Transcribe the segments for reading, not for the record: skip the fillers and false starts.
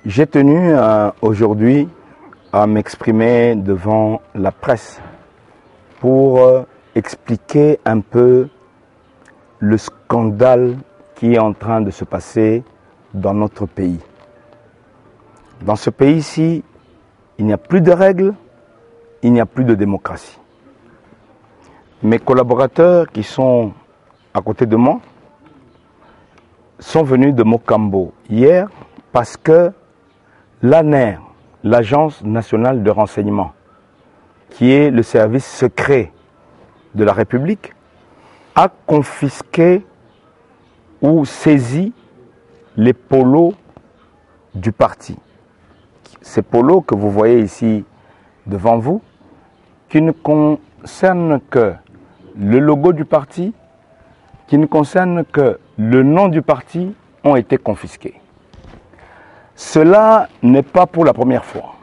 J'ai tenu aujourd'hui à m'exprimer devant la presse pour expliquer un peu le scandale qui est en train de se passer dans notre pays. Dans ce pays-ci, il n'y a plus de règles, il n'y a plus de démocratie. Mes collaborateurs qui sont à côté de moi sont venus de Mokambo hier parce que l'ANER, l'Agence nationale de renseignement, qui est le service secret de la République, a confisqué ou saisi les polos du parti. Ces polos que vous voyez ici devant vous, qui ne concernent que le logo du parti, qui ne concernent que le nom du parti, ont été confisqués. Cela n'est pas pour la première fois,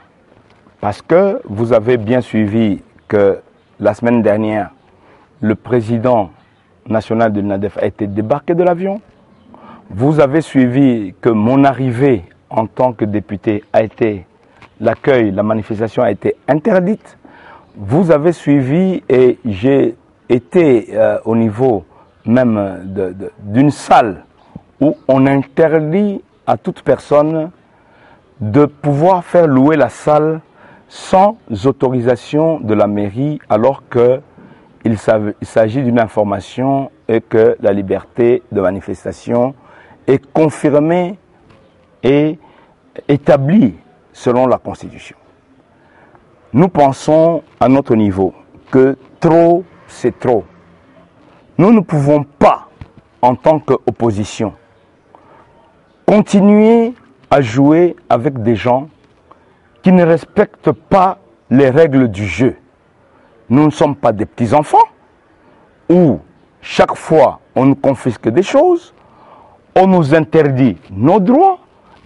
parce que vous avez bien suivi que la semaine dernière, le président national de l'UNADEF a été débarqué de l'avion. Vous avez suivi que mon arrivée en tant que député a été, l'accueil, la manifestation a été interdite. Vous avez suivi et j'ai été au niveau même d'une salle où on interdit à toute personne de pouvoir faire louer la salle sans autorisation de la mairie, alors qu'il s'agit d'une information et que la liberté de manifestation est confirmée et établie selon la Constitution. Nous pensons à notre niveau que trop, c'est trop. Nous ne pouvons pas, en tant qu'opposition, continuer à jouer avec des gens qui ne respectent pas les règles du jeu. Nous ne sommes pas des petits-enfants où chaque fois on nous confisque des choses, on nous interdit nos droits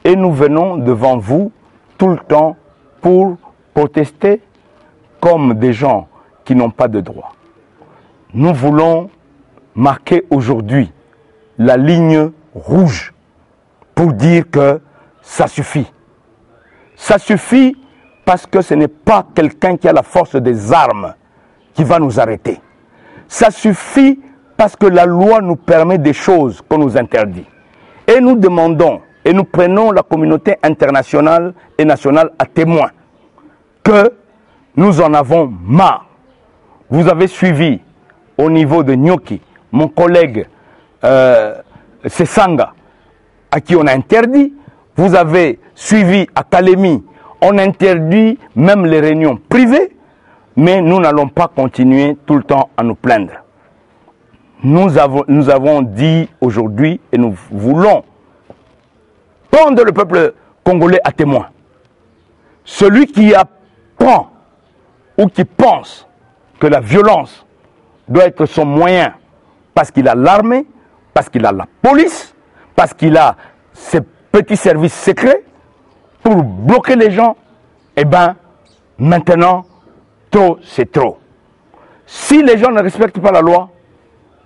et nous venons devant vous tout le temps pour protester comme des gens qui n'ont pas de droits. Nous voulons marquer aujourd'hui la ligne rouge pour dire que ça suffit. Ça suffit parce que ce n'est pas quelqu'un qui a la force des armes qui va nous arrêter. Ça suffit parce que la loi nous permet des choses qu'on nous interdit. Et nous demandons, et nous prenons la communauté internationale et nationale à témoin, que nous en avons marre. Vous avez suivi au niveau de Nyoki, mon collègue Sesanga, à qui on a interdit. Vous avez suivi à Kalemi, on interdit même les réunions privées, mais nous n'allons pas continuer tout le temps à nous plaindre. Nous avons dit aujourd'hui, et nous voulons prendre le peuple congolais à témoin. Celui qui apprend ou qui pense que la violence doit être son moyen parce qu'il a l'armée, parce qu'il a la police, parce qu'il a ses petits services secrets pour bloquer les gens, eh bien, maintenant, trop, c'est trop. Si les gens ne respectent pas la loi,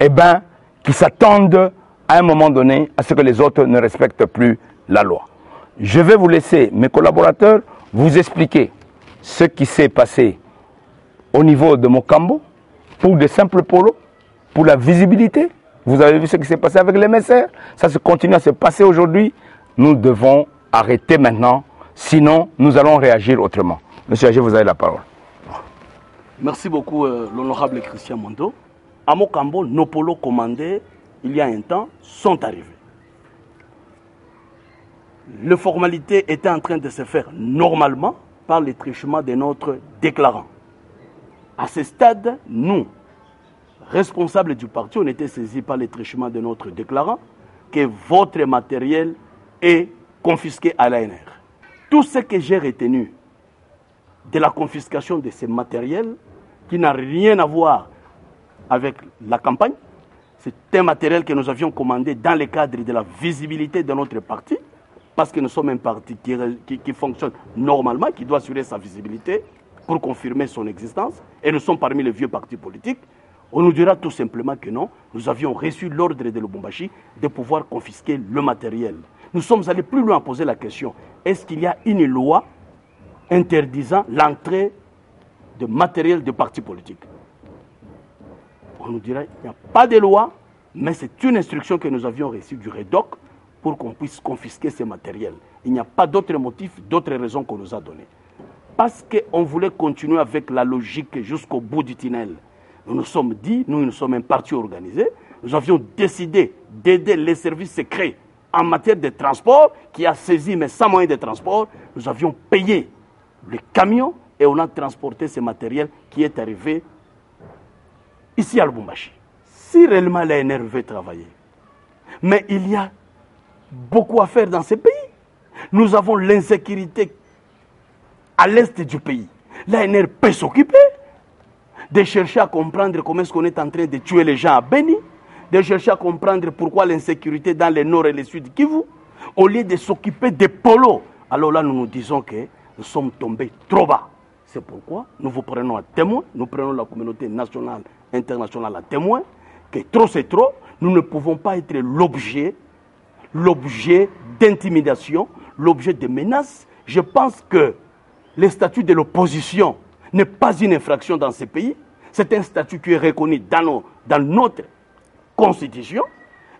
eh bien, qu'ils s'attendent à un moment donné à ce que les autres ne respectent plus la loi. Je vais vous laisser, mes collaborateurs, vous expliquer ce qui s'est passé au niveau de Mokambo, pour des simples polos, pour la visibilité. Vous avez vu ce qui s'est passé avec les messères. Ça se continue à se passer aujourd'hui. Nous devons arrêter maintenant, sinon nous allons réagir autrement. Monsieur Agé, vous avez la parole. Merci beaucoup, l'honorable Christian Mondo. À Mokambo, nos polos commandés, il y a un temps, sont arrivés. Les formalités étaient en train de se faire normalement par le truchement de notre déclarant. À ce stade, nous, responsables du parti, on était saisis par le truchement de notre déclarant que votre matériel est confisqué à l'ANR. Tout ce que j'ai retenu de la confiscation de ces matériels, qui n'a rien à voir avec la campagne, c'est un matériel que nous avions commandé dans le cadre de la visibilité de notre parti, parce que nous sommes un parti qui fonctionne normalement, qui doit assurer sa visibilité pour confirmer son existence, et nous sommes parmi les vieux partis politiques. On nous dira tout simplement que non, nous avions reçu l'ordre de Lubumbashi de pouvoir confisquer le matériel. Nous sommes allés plus loin à poser la question, est-ce qu'il y a une loi interdisant l'entrée de matériel de partis politiques? On nous dirait, il n'y a pas de loi, mais c'est une instruction que nous avions reçue du REDOC pour qu'on puisse confisquer ces matériels. Il n'y a pas d'autres motifs, d'autres raisons qu'on nous a données. Parce qu'on voulait continuer avec la logique jusqu'au bout du tunnel. Nous nous sommes dit, nous sommes un parti organisé, nous avions décidé d'aider les services secrets en matière de transport, qui a saisi, mais sans moyen de transport. Nous avions payé les camions et on a transporté ce matériel qui est arrivé ici à Lubumbashi. Si réellement l'ANR veut travailler, mais il y a beaucoup à faire dans ce pays. Nous avons l'insécurité à l'est du pays. L'ANR peut s'occuper de chercher à comprendre comment est-ce qu'on est en train de tuer les gens à Beni, de chercher à comprendre pourquoi l'insécurité dans le nord et le sud Kivu, au lieu de s'occuper des polos. Alors là, nous nous disons que nous sommes tombés trop bas. C'est pourquoi nous vous prenons à témoin, nous prenons la communauté nationale, internationale à témoin, que trop c'est trop, nous ne pouvons pas être l'objet d'intimidation, l'objet de menaces. Je pense que le statut de l'opposition n'est pas une infraction dans ce pays. C'est un statut qui est reconnu dans notre constitution.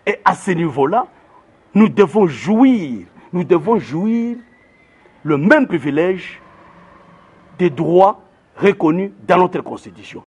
Et à ce niveau-là, nous devons jouir le même privilège des droits reconnus dans notre constitution.